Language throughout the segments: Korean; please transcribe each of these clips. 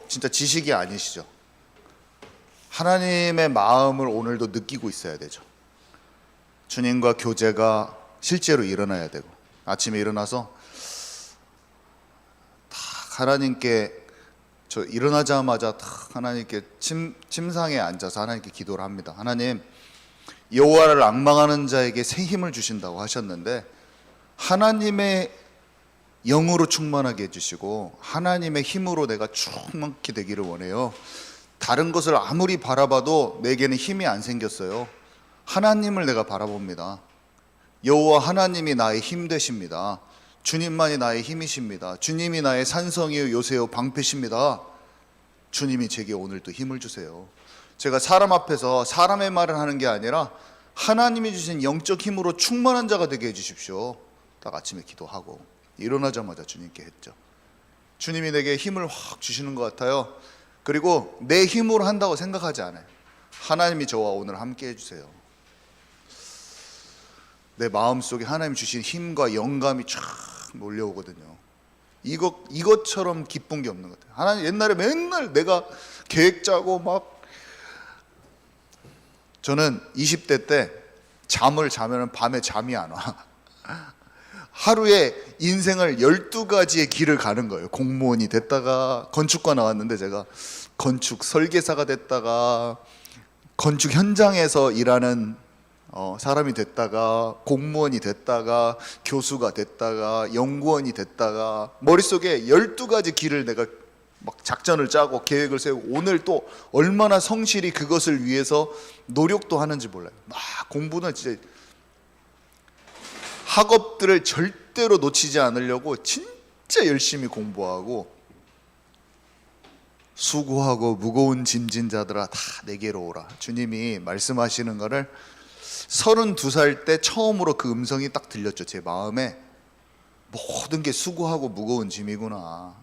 진짜 지식이 아니시죠? 하나님의 마음을 오늘도 느끼고 있어야 되죠. 주님과 교제가 실제로 일어나야 되고, 아침에 일어나서 다 하나님께, 저 일어나자마자 다 하나님께 침상에 앉아서 하나님께 기도를 합니다. 하나님, 여호와를 앙망하는 자에게 새 힘을 주신다고 하셨는데, 하나님의 영으로 충만하게 해주시고 하나님의 힘으로 내가 충만케 되기를 원해요. 다른 것을 아무리 바라봐도 내게는 힘이 안 생겼어요. 하나님을 내가 바라봅니다. 여호와 하나님이 나의 힘 되십니다. 주님만이 나의 힘이십니다. 주님이 나의 산성이요 요새요 방패십니다. 주님이 제게 오늘도 힘을 주세요. 제가 사람 앞에서 사람의 말을 하는 게 아니라 하나님이 주신 영적 힘으로 충만한 자가 되게 해주십시오. 딱 아침에 기도하고 일어나자마자 주님께 했죠. 주님이 내게 힘을 확 주시는 것 같아요. 그리고 내 힘으로 한다고 생각하지 않아요. 하나님이 저와 오늘 함께 해주세요. 내 마음속에 하나님 주신 힘과 영감이 쫙 몰려오거든요. 이것처럼 기쁜 게 없는 것 같아요. 하나님 옛날에 맨날 내가 계획 짜고 막, 저는 20대 때 잠을 자면 밤에 잠이 안 와. 하루에 인생을 12가지의 길을 가는 거예요. 공무원이 됐다가 건축과 나왔는데 제가 건축 설계사가 됐다가 건축 현장에서 일하는 사람이 됐다가 공무원이 됐다가 교수가 됐다가 연구원이 됐다가 머릿속에 12가지 길을 내가 막 작전을 짜고 계획을 세우고 오늘 또 얼마나 성실히 그것을 위해서 노력도 하는지 몰라요. 막 공부는 진짜 학업들을 절대로 놓치지 않으려고 진짜 열심히 공부하고, 수고하고 무거운 짐진 자들아 다 내게로 오라. 주님이 말씀하시는 거를 32살 때 처음으로 그 음성이 딱 들렸죠. 제 마음에 모든 게 수고하고 무거운 짐이구나.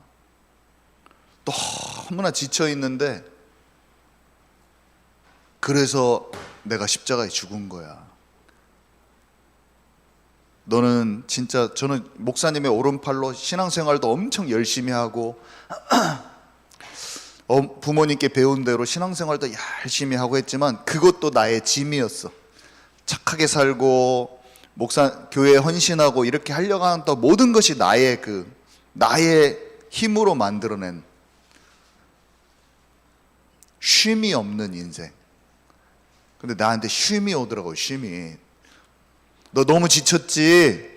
너무나 지쳐 있는데 그래서 내가 십자가에 죽은 거야. 너는 진짜, 저는 목사님의 오른팔로 신앙생활도 엄청 열심히 하고 부모님께 배운 대로 신앙생활도 열심히 하고 했지만 그것도 나의 짐이었어. 착하게 살고 교회에 헌신하고 이렇게 하려고 하는 또 모든 것이 나의 힘으로 만들어낸 쉼이 없는 인생. 근데 나한테 쉼이 오더라고요. 쉼이. 너 너무 지쳤지?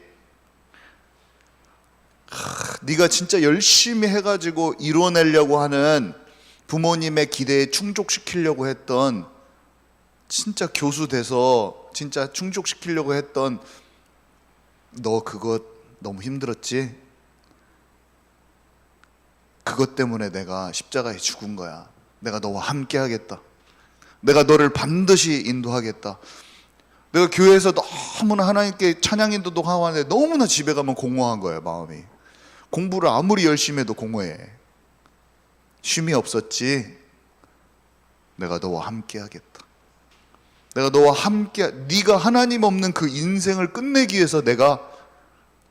네가 진짜 열심히 해가지고 이뤄내려고 하는 부모님의 기대에 충족시키려고 했던, 진짜 교수 돼서 진짜 충족시키려고 했던 너 그거 너무 힘들었지? 그것 때문에 내가 십자가에 죽은 거야. 내가 너와 함께 하겠다. 내가 너를 반드시 인도하겠다. 내가 교회에서 너무나 하나님께 찬양 인도도 하고 하는데 너무나 집에 가면 공허한 거예요. 마음이. 공부를 아무리 열심히 해도 공허해. 쉼이 없었지? 내가 너와 함께 하겠다. 내가 너와 함께, 네가 하나님 없는 그 인생을 끝내기 위해서 내가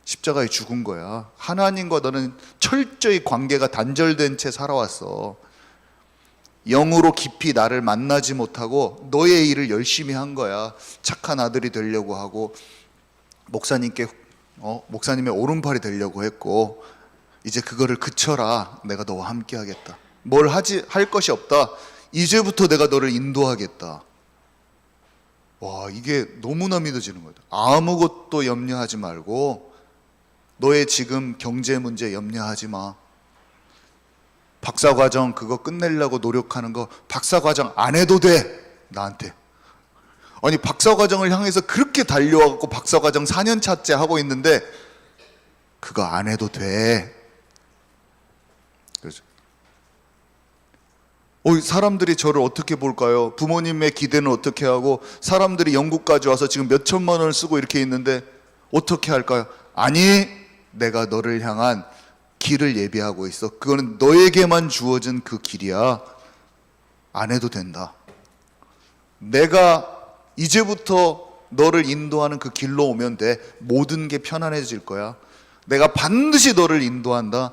십자가에 죽은 거야. 하나님과 너는 철저히 관계가 단절된 채 살아왔어. 영으로 깊이 나를 만나지 못하고 너의 일을 열심히 한 거야. 착한 아들이 되려고 하고 목사님의 오른팔이 되려고 했고, 이제 그거를 그쳐라. 내가 너와 함께 하겠다. 뭘 할 것이 없다. 이제부터 내가 너를 인도하겠다. 와, 이게 너무나 믿어지는 거다. 아무것도 염려하지 말고 너의 지금 경제 문제 염려하지 마. 박사과정 그거 끝내려고 노력하는 거 박사과정 안 해도 돼. 나한테. 아니 박사과정을 향해서 그렇게 달려와갖고 박사과정 4년차째 하고 있는데 그거 안 해도 돼. 그렇죠. 사람들이 저를 어떻게 볼까요? 부모님의 기대는 어떻게 하고, 사람들이 영국까지 와서 지금 몇 천만 원을 쓰고 이렇게 있는데 어떻게 할까요? 아니, 내가 너를 향한 길을 예비하고 있어. 그거는 너에게만 주어진 그 길이야. 안 해도 된다. 내가 이제부터 너를 인도하는 그 길로 오면 돼. 모든 게 편안해질 거야. 내가 반드시 너를 인도한다.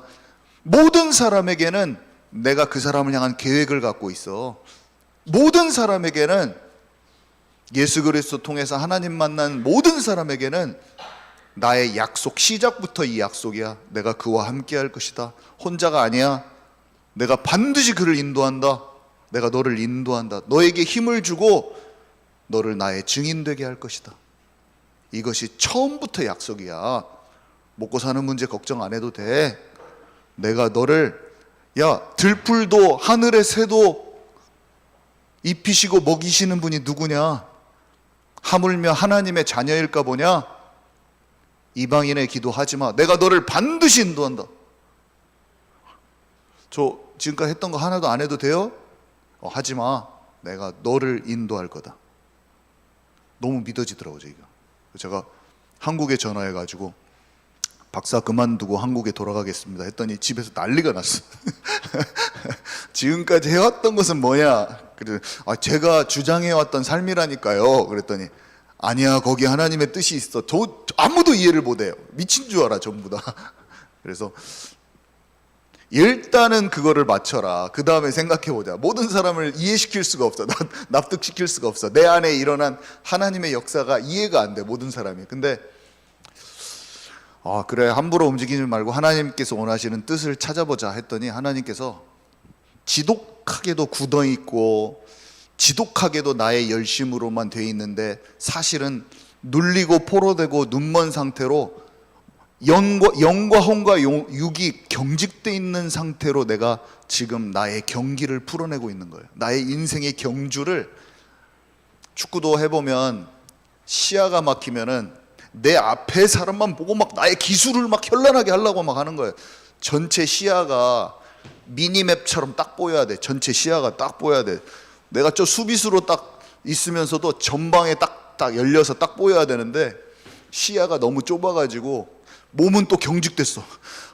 모든 사람에게는 내가 그 사람을 향한 계획을 갖고 있어. 모든 사람에게는, 예수 그리스도 통해서 하나님 만난 모든 사람에게는 나의 약속, 시작부터 이 약속이야. 내가 그와 함께 할 것이다. 혼자가 아니야. 내가 반드시 그를 인도한다. 내가 너를 인도한다. 너에게 힘을 주고 너를 나의 증인 되게 할 것이다. 이것이 처음부터 약속이야. 먹고 사는 문제 걱정 안 해도 돼. 내가 너를, 야, 들풀도 하늘의 새도 입히시고 먹이시는 분이 누구냐? 하물며 하나님의 자녀일까 보냐? 이방인의 기도하지 마. 내가 너를 반드시 인도한다. 저 지금까지 했던 거 하나도 안 해도 돼요? 하지 마. 내가 너를 인도할 거다. 너무 믿어지더라고요. 제가 한국에 전화해가지고 박사 그만두고 한국에 돌아가겠습니다 했더니 집에서 난리가 났어. 지금까지 해왔던 것은 뭐냐? 그래서 제가 주장해왔던 삶이라니까요. 그랬더니 아니야, 거기 하나님의 뜻이 있어. 아무도 이해를 못해요. 미친 줄 알아 전부 다. 그래서 일단은 그거를 맞춰라. 그 다음에 생각해보자. 모든 사람을 이해시킬 수가 없어. 납득시킬 수가 없어. 내 안에 일어난 하나님의 역사가 이해가 안 돼, 모든 사람이. 근데 그래, 함부로 움직이지 말고 하나님께서 원하시는 뜻을 찾아보자 했더니 하나님께서 지독하게도 굳어있고 지독하게도 나의 열심으로만 돼 있는데 사실은 눌리고 포로되고 눈먼 상태로 영과 혼과 육이 경직돼 있는 상태로 내가 지금 나의 경기를 풀어내고 있는 거예요. 나의 인생의 경주를, 축구도 해보면 시야가 막히면은 내 앞에 사람만 보고 막 나의 기술을 막 현란하게 하려고 막 하는 거예요. 전체 시야가 미니맵처럼 딱 보여야 돼. 전체 시야가 딱 보여야 돼. 내가 저 수비수로 딱 있으면서도 전방에 딱 열려서 딱 보여야 되는데 시야가 너무 좁아가지고 몸은 또 경직됐어.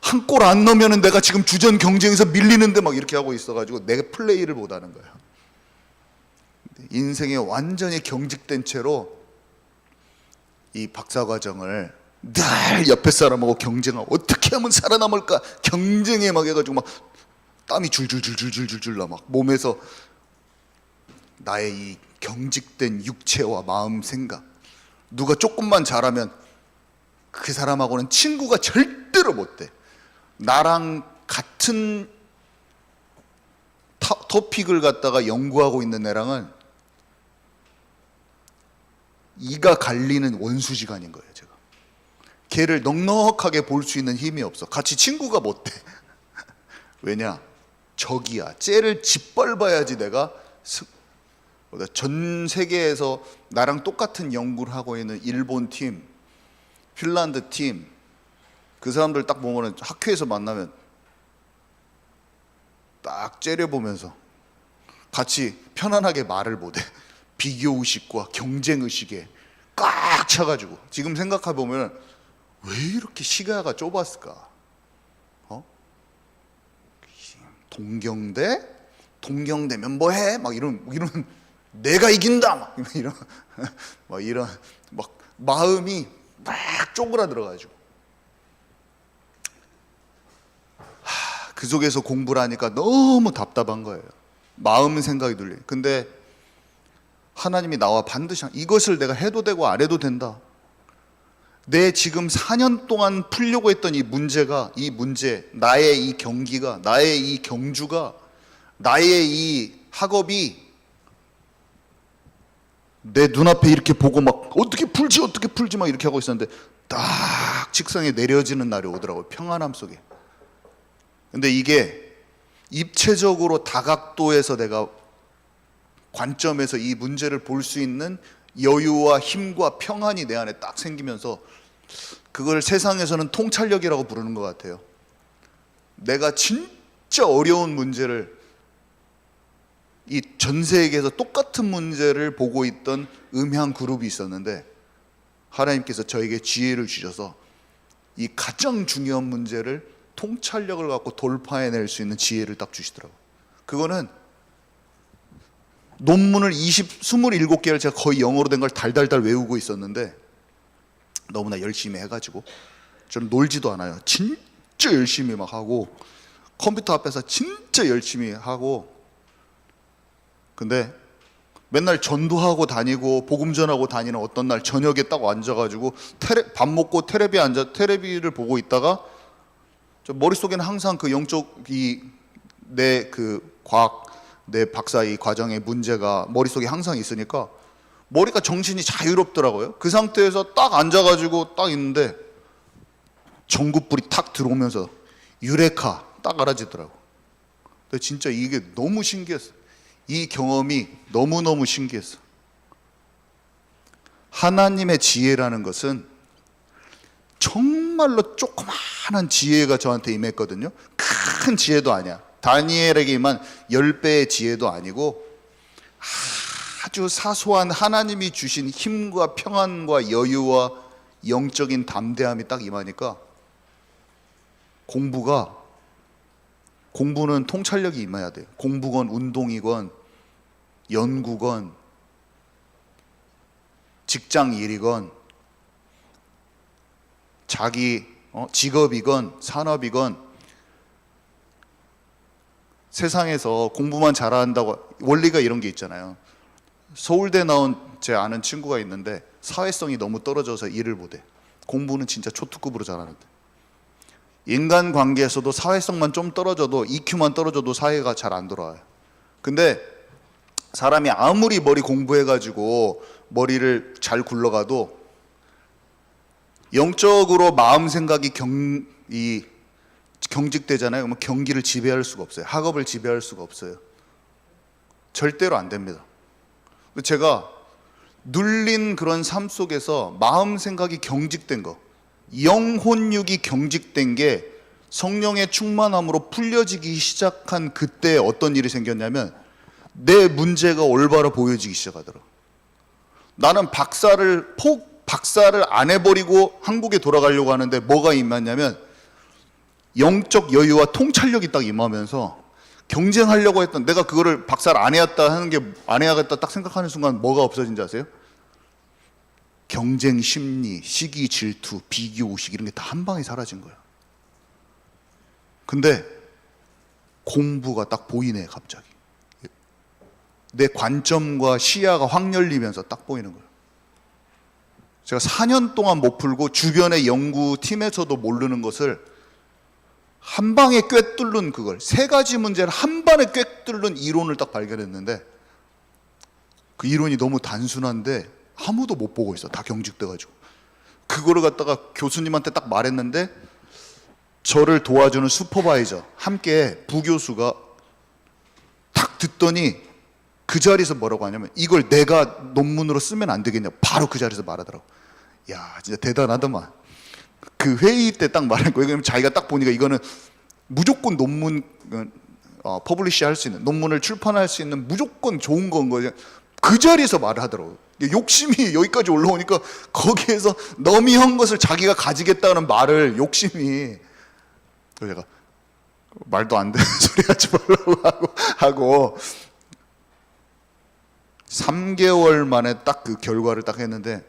한 골 안 넣으면 내가 지금 주전 경쟁에서 밀리는데 막 이렇게 하고 있어가지고 내 플레이를 못하는 거예요. 인생에 완전히 경직된 채로 이 박사과정을 늘 옆에 사람하고 경쟁하고 어떻게 하면 살아남을까 경쟁에 막 해가지고 막 땀이 줄줄줄줄줄줄 나 막 몸에서 나의 이 경직된 육체와 마음, 생각, 누가 조금만 잘하면 그 사람하고는 친구가 절대로 못 돼. 나랑 같은 토픽을 갖다가 연구하고 있는 애랑은 이가 갈리는 원수지간인 거예요. 제가 걔를 넉넉하게 볼 수 있는 힘이 없어. 같이 친구가 못 돼. 왜냐? 적이야. 쟤를 짓밟아야지 내가 전 세계에서 나랑 똑같은 연구를 하고 있는 일본 팀, 핀란드 팀, 그 사람들 딱 보면은 학교에서 만나면 딱 째려보면서 같이 편안하게 말을 못해. 비교의식과 경쟁의식에 꽉 차가지고. 지금 생각해보면 왜 이렇게 시야가 좁았을까? 동경대면 뭐해? 막 이런 내가 이긴다! 막 이런 마음이 막 쪼그라들어가지고 그 속에서 공부를 하니까 너무 답답한 거예요. 마음 생각이 들려. 근데 하나님이 나와 반드시 이것을 내가 해도 되고 안 해도 된다. 내 지금 4년 동안 풀려고 했던 이 문제, 나의 이 경기가, 나의 이 경주가, 나의 이 학업이 내 눈앞에 이렇게 보고 막 어떻게 풀지 막 이렇게 하고 있었는데 딱 직성에 내려지는 날이 오더라고요. 평안함 속에. 근데 이게 입체적으로 다각도에서 내가 관점에서 이 문제를 볼 수 있는 여유와 힘과 평안이 내 안에 딱 생기면서 그걸 세상에서는 통찰력이라고 부르는 것 같아요. 내가 진짜 어려운 문제를, 이 전 세계에서 똑같은 문제를 보고 있던 음향 그룹이 있었는데 하나님께서 저에게 지혜를 주셔서 이 가장 중요한 문제를 통찰력을 갖고 돌파해낼 수 있는 지혜를 딱 주시더라고요. 그거는 논문을 27개를 제가 거의 영어로 된 걸 달달달 외우고 있었는데 너무나 열심히 해가지고 저는 놀지도 않아요. 진짜 열심히 막 하고 컴퓨터 앞에서 진짜 열심히 하고, 근데 맨날 전도하고 다니고 복음 전하고 다니는 어떤 날 저녁에 딱 앉아가지고 밥 먹고 테레비를 보고 있다가 저 머릿속에는 항상 그 영적이 내 그 과학 내 박사 이 과정의 문제가 머릿속에 항상 있으니까 머리가 정신이 자유롭더라고요. 그 상태에서 딱 앉아가지고 딱 있는데 전구불이 탁 들어오면서 유레카 딱 알아지더라고. 근데 진짜 이게 너무 신기했어. 이 경험이 너무너무 신기했어. 하나님의 지혜라는 것은 정말로 조그마한 지혜가 저한테 임했거든요. 큰 지혜도 아니야. 다니엘에게만 10배의 지혜도 아니고 아주 사소한 하나님이 주신 힘과 평안과 여유와 영적인 담대함이 딱 임하니까 공부는 통찰력이 임해야 돼요. 공부건 운동이건 연구건 직장 일이건 자기 직업이건 산업이건 세상에서 공부만 잘한다고 원리가 이런 게 있잖아요. 서울대 나온 제 아는 친구가 있는데 사회성이 너무 떨어져서 일을 못해. 공부는 진짜 초특급으로 잘하는데 인간관계에서도 사회성만 좀 떨어져도 EQ만 떨어져도 사회가 잘 안 돌아와요. 근데 사람이 아무리 머리 공부해가지고 머리를 잘 굴러가도 영적으로 마음 생각이 경직되잖아요. 그러면 경기를 지배할 수가 없어요. 학업을 지배할 수가 없어요. 절대로 안 됩니다. 제가 눌린 그런 삶 속에서 마음 생각이 경직된 거, 영혼육이 경직된 게 성령의 충만함으로 풀려지기 시작한 그때 어떤 일이 생겼냐면 내 문제가 올바로 보여지기 시작하더라고. 나는 박사를 안 해버리고 한국에 돌아가려고 하는데 뭐가 임했냐면 영적 여유와 통찰력이 딱 임하면서 경쟁하려고 했던 내가 그거를 박사를 안 해야겠다 딱 생각하는 순간 뭐가 없어진지 아세요? 경쟁 심리, 시기 질투, 비교 의식 이런 게 다 한 방에 사라진 거야. 근데 공부가 딱 보이네 갑자기. 내 관점과 시야가 확 열리면서 딱 보이는 거예요. 제가 4년 동안 못 풀고 주변의 연구팀에서도 모르는 것을 한 방에 꿰뚫는 그걸 3가지 문제를 한 방에 꿰뚫는 이론을 딱 발견했는데 그 이론이 너무 단순한데 아무도 못 보고 있어. 다 경직돼가지고 그거를 갖다가 교수님한테 딱 말했는데 저를 도와주는 슈퍼바이저 함께 부교수가 딱 듣더니 그 자리에서 뭐라고 하냐면 이걸 내가 논문으로 쓰면 안 되겠냐 바로 그 자리에서 말하더라고. 야 진짜 대단하더만. 그 회의 때 딱 말한 거예요. 왜냐면 자기가 딱 보니까 이거는 무조건 논문 퍼블리시 할 수 있는 논문을 출판할 수 있는 무조건 좋은 건 거죠. 그 자리에서 말을 하더라고요. 욕심이 여기까지 올라오니까 거기에서 너미한 것을 자기가 가지겠다는 말을 욕심이 그래서 제가 말도 안 되는 소리 하지 말라고 하고 3개월 만에 딱 그 결과를 딱 했는데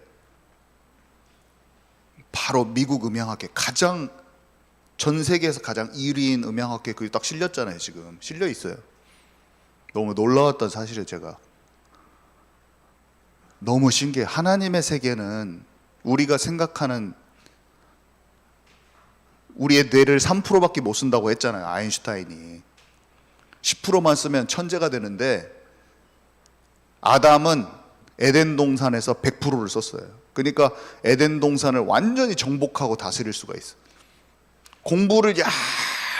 바로 미국 음향학회 전 세계에서 가장 1위인 음향학회 그게 딱 실렸잖아요. 지금 실려 있어요. 너무 놀라웠던 사실을 제가 너무 신기해. 하나님의 세계는 우리가 생각하는 우리의 뇌를 3%밖에 못 쓴다고 했잖아요. 아인슈타인이 10%만 쓰면 천재가 되는데 아담은 에덴 동산에서 100%를 썼어요. 그러니까 에덴 동산을 완전히 정복하고 다스릴 수가 있어. 공부를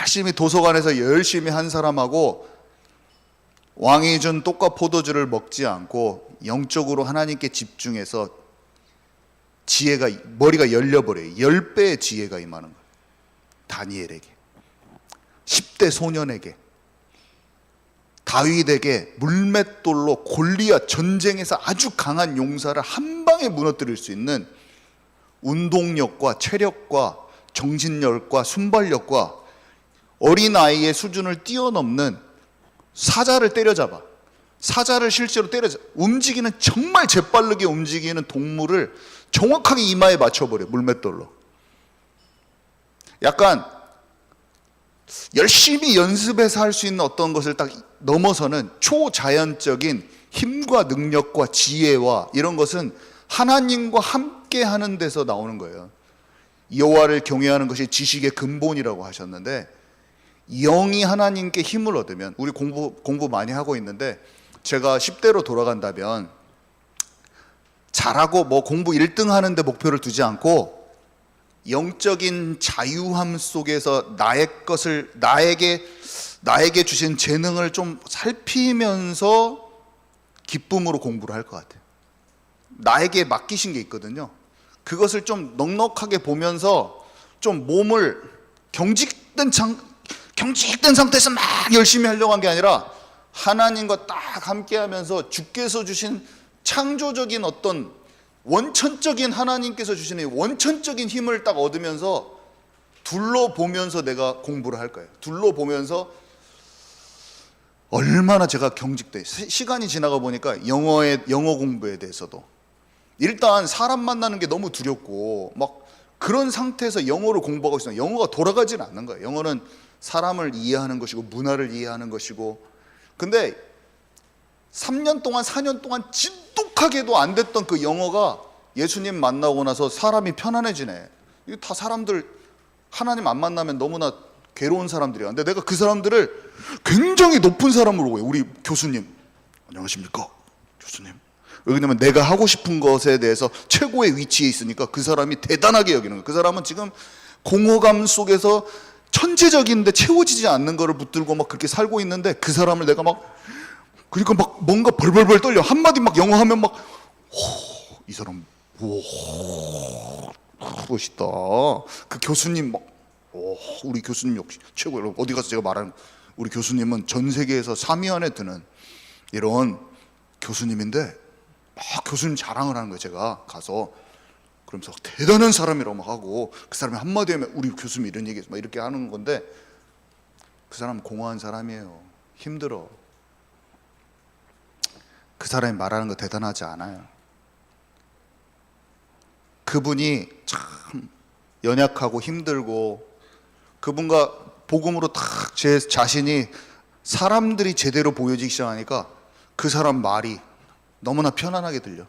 열심히 도서관에서 열심히 한 사람하고 왕이 준 떡과 포도주를 먹지 않고 영적으로 하나님께 집중해서 머리가 열려버려요. 10배의 지혜가 임하는 거예요. 다니엘에게 10대 소년에게 다윗에게 물맷돌로 골리앗 전쟁에서 아주 강한 용사를 한 방에 무너뜨릴 수 있는 운동력과 체력과 정신력과 순발력과 어린아이의 수준을 뛰어넘는 사자를 때려잡아. 사자를 실제로 움직이는 정말 재빠르게 움직이는 동물을 정확하게 이마에 맞춰버려. 물맷돌로. 약간 열심히 연습해서 할 수 있는 어떤 것을 딱 넘어서는 초자연적인 힘과 능력과 지혜와 이런 것은 하나님과 함께 하는 데서 나오는 거예요. 여호와를 경외하는 것이 지식의 근본이라고 하셨는데, 영이 하나님께 힘을 얻으면, 우리 공부 많이 하고 있는데, 제가 10대로 돌아간다면 잘하고 뭐 공부 1등 하는데 목표를 두지 않고 영적인 자유함 속에서 나에게 주신 재능을 좀 살피면서 기쁨으로 공부를 할 것 같아요. 나에게 맡기신 게 있거든요. 그것을 좀 넉넉하게 보면서 좀 몸을 경직된 상태에서 막 열심히 하려고 한 게 아니라 하나님과 딱 함께 하면서 주께서 주신 창조적인 어떤 원천적인, 하나님께서 주시는 원천적인 힘을 딱 얻으면서 둘러보면서 내가 공부를 할 거예요. 둘러보면서 얼마나 제가 경직돼. 시간이 지나가 보니까 영어 공부에 대해서도 일단 사람 만나는 게 너무 두렵고 막 그런 상태에서 영어를 공부하고 있어요. 영어가 돌아가지는 않는 거예요. 영어는 사람을 이해하는 것이고 문화를 이해하는 것이고. 근데 3년 동안 4년 동안 지독하게도 안 됐던 그 영어가 예수님 만나고 나서 사람이 편안해지네. 이거 다 사람들 하나님 안 만나면 너무나 괴로운 사람들이야. 근데 내가 그 사람들을 굉장히 높은 사람으로 보여요. 우리 교수님, 안녕하십니까 교수님. 왜냐면 내가 하고 싶은 것에 대해서 최고의 위치에 있으니까 그 사람이 대단하게 여기는 거예요. 그 사람은 지금 공허감 속에서 천재적인데 채워지지 않는 거를 붙들고 막 그렇게 살고 있는데, 그 사람을 내가 그러니까 뭔가 벌벌벌 떨려. 한마디 막 영어 하면 이 사람 멋있다. 그 교수님 우리 교수님 역시 최고예요. 어디 가서 제가 말하는, 우리 교수님은 전 세계에서 3위 안에 드는 이런 교수님인데, 막 교수님 자랑을 하는 거예요. 제가 가서 그러면서 대단한 사람이라고 막 하고, 그 사람이 한마디 하면 우리 교수님 이런 얘기 막 이렇게 하는 건데, 그 사람은 공허한 사람이에요. 힘들어. 그 사람이 말하는 거 대단하지 않아요. 그분이 참 연약하고 힘들고, 그분과 복음으로 딱 제 자신이 사람들이 제대로 보여지기 시작하니까 그 사람 말이 너무나 편안하게 들려.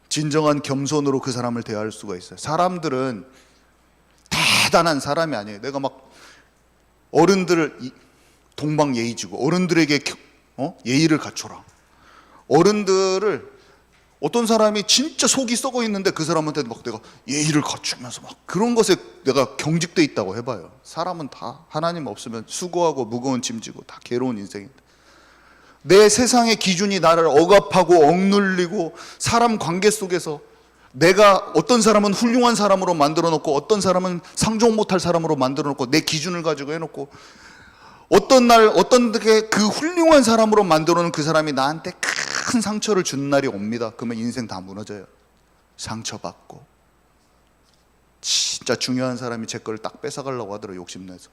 진정한 겸손으로 그 사람을 대할 수가 있어요. 사람들은 대단한 사람이 아니에요. 내가 막 어른들을 동방예의지고 어른들에게 예의를 갖춰라. 어른들을, 어떤 사람이 진짜 속이 썩어 있는데 그 사람한테 막 내가 예의를 갖추면서 막 그런 것에 내가 경직돼 있다고 해봐요. 사람은 다 하나님 없으면 수고하고 무거운 짐지고 다 괴로운 인생인데, 내 세상의 기준이 나를 억압하고 억눌리고, 사람 관계 속에서 내가 어떤 사람은 훌륭한 사람으로 만들어 놓고 어떤 사람은 상종 못할 사람으로 만들어 놓고 내 기준을 가지고 해놓고, 어떤 게 그 훌륭한 사람으로 만들어 놓은 그 사람이 나한테 큰 상처를 준 날이 옵니다. 그러면 인생 다 무너져요. 상처받고. 진짜 중요한 사람이 제 거를 딱 뺏어가려고 하더라고요. 욕심내서.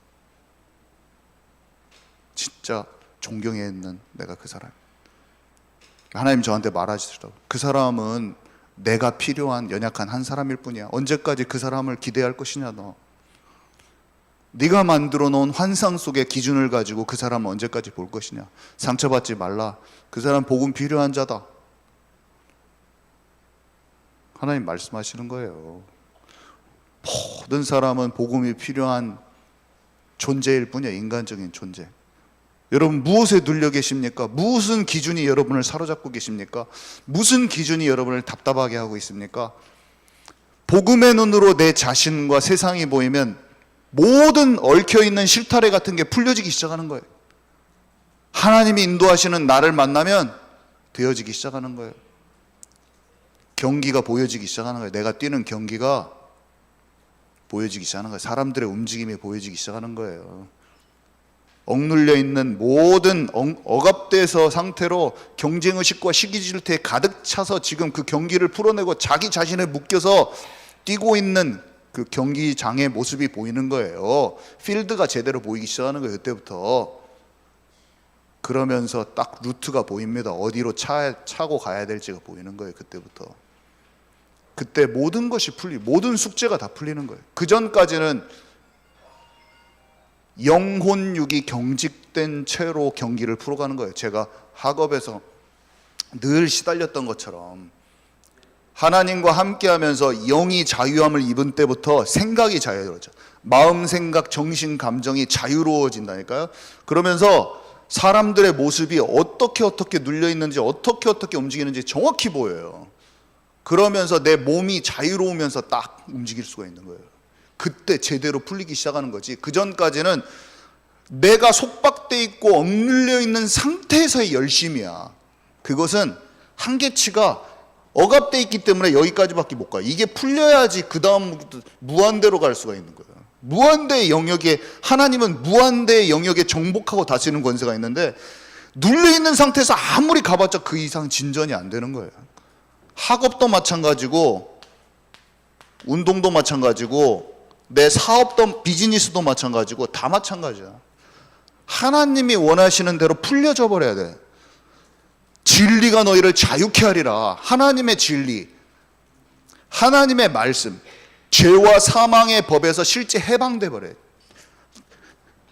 진짜 존경했는 내가 그 사람. 하나님 저한테 말하시더라고요. 그 사람은 내가 필요한 연약한 한 사람일 뿐이야. 언제까지 그 사람을 기대할 것이냐 너. 네가 만들어 놓은 환상 속의 기준을 가지고 그 사람은 언제까지 볼 것이냐. 상처받지 말라. 그 사람 복음 필요한 자다. 하나님 말씀하시는 거예요. 모든 사람은 복음이 필요한 존재일 뿐이야. 인간적인 존재. 여러분 무엇에 눌려 계십니까? 무슨 기준이 여러분을 사로잡고 계십니까? 무슨 기준이 여러분을 답답하게 하고 있습니까? 복음의 눈으로 내 자신과 세상이 보이면 모든 얽혀있는 실타래 같은 게 풀려지기 시작하는 거예요. 하나님이 인도하시는 나를 만나면 되어지기 시작하는 거예요. 경기가 보여지기 시작하는 거예요. 내가 뛰는 경기가 보여지기 시작하는 거예요. 사람들의 움직임이 보여지기 시작하는 거예요. 억눌려 있는 모든 억압돼서 상태로 경쟁의식과 시기질투에 가득 차서 지금 그 경기를 풀어내고 자기 자신을 묶여서 뛰고 있는 그 경기장의 모습이 보이는 거예요. 필드가 제대로 보이기 시작하는 거예요. 그때부터. 그러면서 딱 루트가 보입니다. 어디로 차고 가야 될지가 보이는 거예요. 그때부터. 그때 모든 것이 모든 숙제가 다 풀리는 거예요. 그 전까지는 영혼육이 경직된 채로 경기를 풀어가는 거예요. 제가 학업에서 늘 시달렸던 것처럼 하나님과 함께하면서 영이 자유함을 입은 때부터 생각이 자유로워져. 마음, 생각, 정신, 감정이 자유로워진다니까요. 그러면서 사람들의 모습이 어떻게 눌려 있는지 어떻게 움직이는지 정확히 보여요. 그러면서 내 몸이 자유로우면서 딱 움직일 수가 있는 거예요. 그때 제대로 풀리기 시작하는 거지. 그 전까지는 내가 속박돼 있고 억눌려 있는 상태에서의 열심이야. 그것은 한계치가 억압돼 있기 때문에 여기까지밖에 못 가요. 이게 풀려야지 그 다음부터 무한대로 갈 수가 있는 거예요. 무한대의 영역에, 하나님은 무한대의 영역에 정복하고 다스리는 권세가 있는데 눌려있는 상태에서 아무리 가봤자 그 이상 진전이 안 되는 거예요. 학업도 마찬가지고 운동도 마찬가지고 내 사업도 비즈니스도 마찬가지고 다 마찬가지야. 하나님이 원하시는 대로 풀려져 버려야 돼. 진리가 너희를 자유케 하리라. 하나님의 진리, 하나님의 말씀, 죄와 사망의 법에서 실제 해방돼 버려요.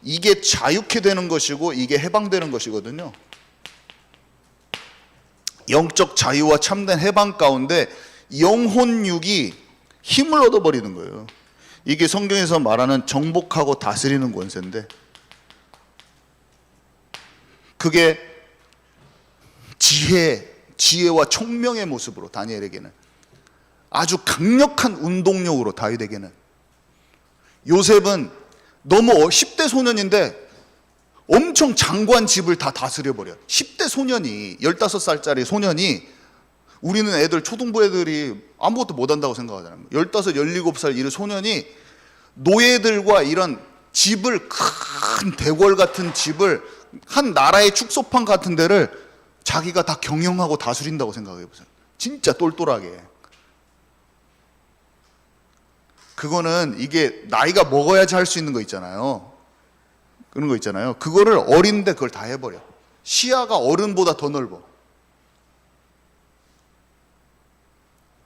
이게 자유케 되는 것이고 이게 해방되는 것이거든요. 영적 자유와 참된 해방 가운데 영혼육이 힘을 얻어버리는 거예요. 이게 성경에서 말하는 정복하고 다스리는 권세인데, 그게 지혜와 총명의 모습으로 다니엘에게는 아주 강력한 운동력으로 다윗에게는. 요셉은 너무 10대 소년인데 엄청 장관 집을 다 다스려버려. 10대 소년이, 15살짜리 소년이, 우리는 애들, 초등부 애들이 아무것도 못한다고 생각하잖아요. 15, 17살 이 소년이 노예들과 이런 집을, 큰 대궐 같은 집을, 한 나라의 축소판 같은 데를 자기가 다 경영하고 다스린다고 생각해보세요. 진짜 똘똘하게. 그거는 이게 나이가 먹어야지 할 수 있는 거 있잖아요. 그런 거 있잖아요. 그거를 어린데 그걸 다 해버려. 시야가 어른보다 더 넓어.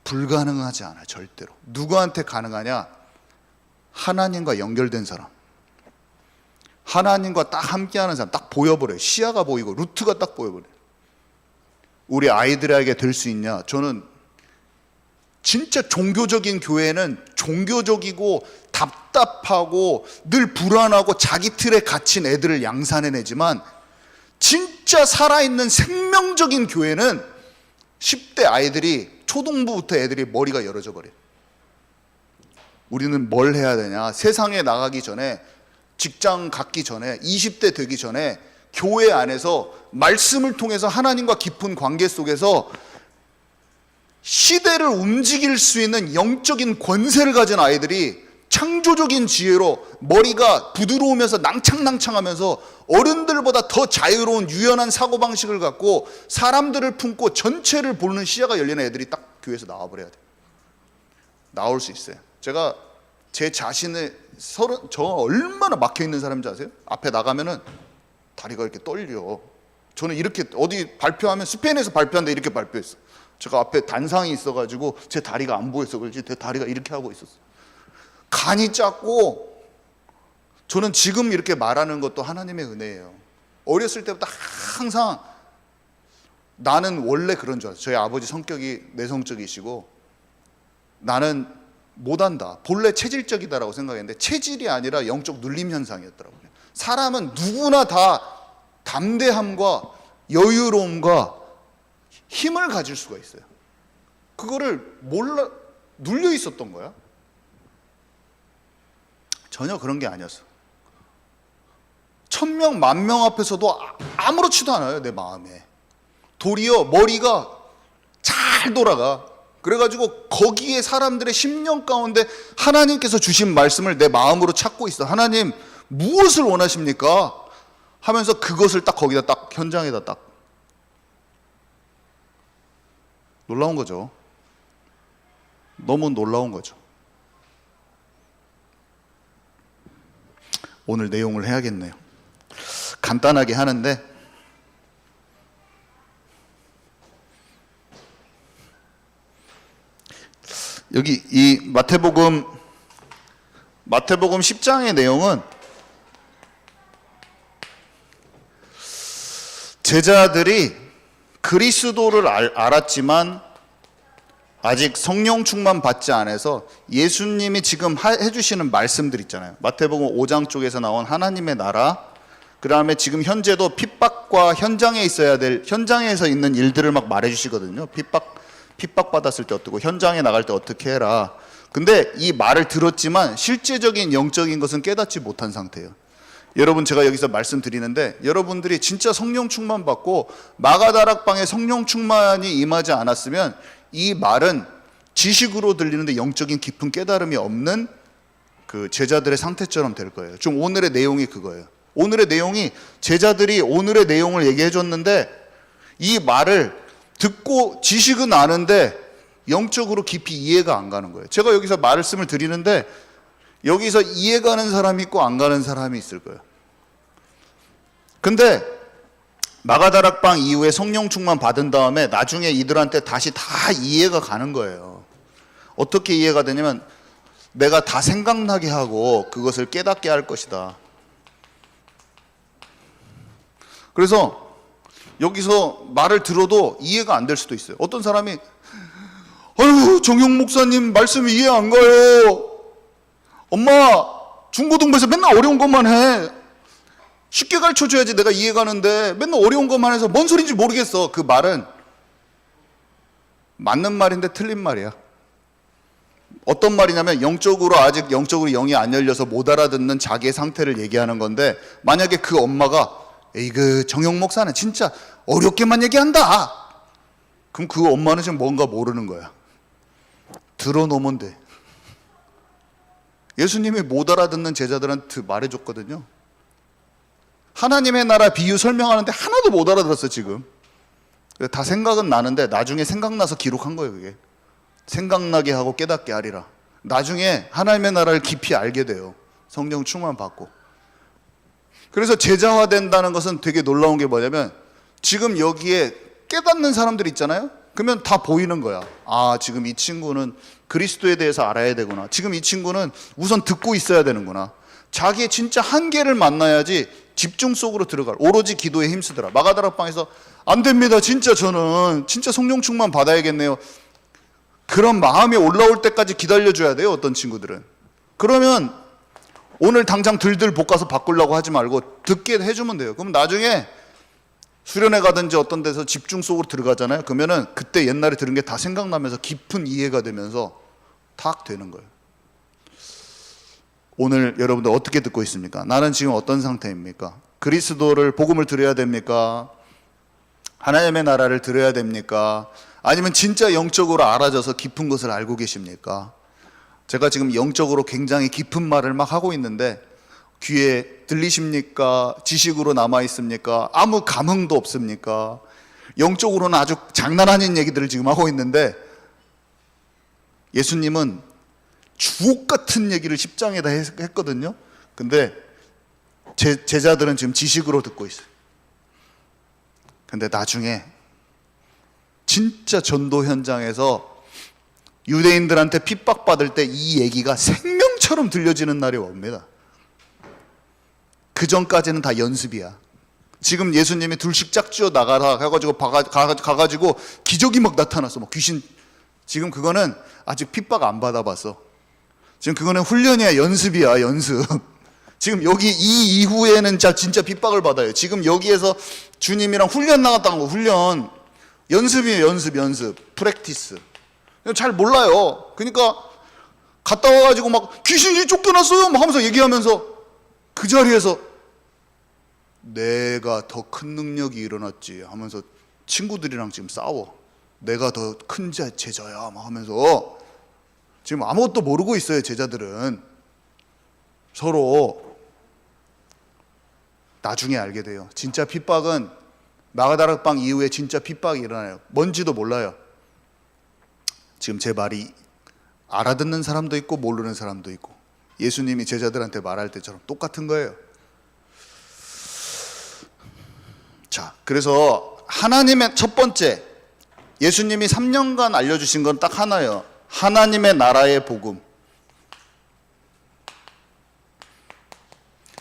불가능하지 않아, 절대로. 누구한테 가능하냐? 하나님과 연결된 사람, 하나님과 딱 함께하는 사람, 딱 보여버려요. 시야가 보이고 루트가 딱 보여버려요. 우리 아이들에게 될 수 있냐? 저는 진짜 종교적인 교회는 종교적이고 답답하고 늘 불안하고 자기 틀에 갇힌 애들을 양산해내지만, 진짜 살아있는 생명적인 교회는 10대 아이들이, 초등부부터 애들이 머리가 열어져 버려요. 우리는 뭘 해야 되냐? 세상에 나가기 전에, 직장 갖기 전에, 20대 되기 전에 교회 안에서 말씀을 통해서 하나님과 깊은 관계 속에서 시대를 움직일 수 있는 영적인 권세를 가진 아이들이 창조적인 지혜로 머리가 부드러우면서 낭창낭창하면서 어른들보다 더 자유로운 유연한 사고방식을 갖고 사람들을 품고 전체를 보는 시야가 열리는 애들이 딱 교회에서 나와버려야 돼요. 나올 수 있어요. 제가 제 자신을, 저 얼마나 막혀있는 사람인지 아세요? 앞에 나가면은 다리가 이렇게 떨려. 저는 이렇게 어디 발표하면, 스페인에서 발표하는데 이렇게 발표했어. 제가 앞에 단상이 있어가지고 제 다리가 안 보여서 그렇지 제 다리가 이렇게 하고 있었어. 간이 작고, 저는 지금 이렇게 말하는 것도 하나님의 은혜예요. 어렸을 때부터 항상 나는 원래 그런 줄 알았어요. 저희 아버지 성격이 내성적이시고 나는 못한다, 본래 체질적이다라고 생각했는데 체질이 아니라 영적 눌림 현상이었더라고요. 사람은 누구나 다 담대함과 여유로움과 힘을 가질 수가 있어요. 그거를 몰라, 눌려 있었던 거야. 전혀 그런 게 아니었어. 1000명, 10,000명 앞에서도 아무렇지도 않아요, 내 마음에. 도리어 머리가 잘 돌아가. 그래가지고 거기에 사람들의 심령 가운데 하나님께서 주신 말씀을 내 마음으로 찾고 있어. 하나님, 무엇을 원하십니까? 하면서 그것을 딱 거기다 딱 현장에다 딱. 놀라운 거죠. 너무 놀라운 거죠. 오늘 내용을 해야겠네요. 간단하게 하는데, 여기 이 마태복음 10장의 내용은 제자들이 그리스도를 알았지만 아직 성령 충만 받지 않아서 예수님이 지금 해주시는 말씀들 있잖아요. 마태복음 5장 쪽에서 나온 하나님의 나라, 그 다음에 지금 현재도 핍박과 현장에 있어야 될, 현장에서 있는 일들을 막 말해주시거든요. 핍박받았을 때 어떻고 현장에 나갈 때 어떻게 해라. 근데 이 말을 들었지만 실제적인 영적인 것은 깨닫지 못한 상태예요. 여러분, 제가 여기서 말씀드리는데 여러분들이 진짜 성령 충만 받고 마가다락방에 성령 충만이 임하지 않았으면 이 말은 지식으로 들리는데 영적인 깊은 깨달음이 없는 그 제자들의 상태처럼 될 거예요. 좀 오늘의 내용이 그거예요. 오늘의 내용이 제자들이 오늘의 내용을 얘기해 줬는데 이 말을 듣고 지식은 아는데 영적으로 깊이 이해가 안 가는 거예요. 제가 여기서 말씀을 드리는데 여기서 이해 가는 사람이 있고 안 가는 사람이 있을 거예요. 근데 마가다락방 이후에 성령 충만 받은 다음에 나중에 이들한테 다시 다 이해가 가는 거예요. 어떻게 이해가 되냐면 내가 다 생각나게 하고 그것을 깨닫게 할 것이다. 그래서 여기서 말을 들어도 이해가 안 될 수도 있어요. 어떤 사람이 아유, 정용 목사님 말씀이 이해 안 가요. 엄마 중고등부에서 맨날 어려운 것만 해. 쉽게 가르쳐줘야지 내가 이해 가는데 맨날 어려운 것만 해서 뭔 소리인지 모르겠어. 그 말은 맞는 말인데 틀린 말이야. 어떤 말이냐면 영적으로 아직 영적으로 영이 안 열려서 못 알아듣는 자기의 상태를 얘기하는 건데 만약에 그 엄마가 에이 그 정용 목사는 진짜 어렵게만 얘기한다. 그럼 그 엄마는 지금 뭔가 모르는 거야. 들어놓으면 돼. 예수님이 못 알아듣는 제자들한테 말해줬거든요. 하나님의 나라 비유 설명하는데 하나도 못 알아들었어 지금. 다 생각은 나는데 나중에 생각나서 기록한 거예요. 그게 생각나게 하고 깨닫게 하리라. 나중에 하나님의 나라를 깊이 알게 돼요. 성령 충만 받고. 그래서 제자화 된다는 것은 되게 놀라운 게 뭐냐면 지금 여기에 깨닫는 사람들 있잖아요. 그러면 다 보이는 거야. 아, 지금 이 친구는 그리스도에 대해서 알아야 되구나. 지금 이 친구는 우선 듣고 있어야 되는구나. 자기의 진짜 한계를 만나야지 집중 속으로 들어갈. 오로지 기도에 힘쓰더라. 마가다락방에서 안 됩니다. 진짜 저는 진짜 성령 충만 받아야겠네요. 그런 마음이 올라올 때까지 기다려줘야 돼요. 어떤 친구들은. 그러면 오늘 당장 들들 볶아서 바꾸려고 하지 말고 듣게 해주면 돼요. 그럼 나중에 수련회 가든지 어떤 데서 집중 속으로 들어가잖아요. 그러면은 그때 옛날에 들은 게 다 생각나면서 깊은 이해가 되면서 탁 되는 거예요. 오늘 여러분들 어떻게 듣고 있습니까? 나는 지금 어떤 상태입니까? 그리스도를 복음을 들어야 됩니까? 하나님의 나라를 들어야 됩니까? 아니면 진짜 영적으로 알아져서 깊은 것을 알고 계십니까? 제가 지금 영적으로 굉장히 깊은 말을 막 하고 있는데 귀에 들리십니까? 지식으로 남아 있습니까? 아무 감흥도 없습니까? 영적으로는 아주 장난 아닌 얘기들을 지금 하고 있는데 예수님은 주옥 같은 얘기를 10장에다 했거든요. 근데 제자들은 지금 지식으로 듣고 있어요. 근데 나중에 진짜 전도 현장에서 유대인들한테 핍박받을 때 이 얘기가 생명처럼 들려지는 날이 옵니다. 그 전까지는 다 연습이야. 지금 예수님이 둘씩 짝지어 나가라 해가지고 가가지고 기적이 막 나타났어. 막 귀신. 지금 그거는 아직 핍박 안 받아봤어. 지금 그거는 훈련이야. 연습이야. 연습. 지금 여기 이 이후에는 진짜 핍박을 받아요. 지금 여기에서 주님이랑 훈련 나갔다는 거. 훈련. 연습이에요. 연습. 프랙티스. 잘 몰라요. 그러니까 갔다 와가지고 막 귀신이 쫓겨났어요 막 하면서 얘기하면서 그 자리에서 내가 더 큰 능력이 일어났지 하면서 친구들이랑 지금 싸워. 내가 더 큰 제자야 막 하면서 지금 아무것도 모르고 있어요. 제자들은 서로. 나중에 알게 돼요. 진짜 핍박은 마가다락방 이후에 진짜 핍박이 일어나요. 뭔지도 몰라요. 지금 제 말이 알아듣는 사람도 있고 모르는 사람도 있고 예수님이 제자들한테 말할 때처럼 똑같은 거예요. 자, 그래서 하나님의 첫 번째 예수님이 3년간 알려주신 건 딱 하나예요. 하나님의 나라의 복음.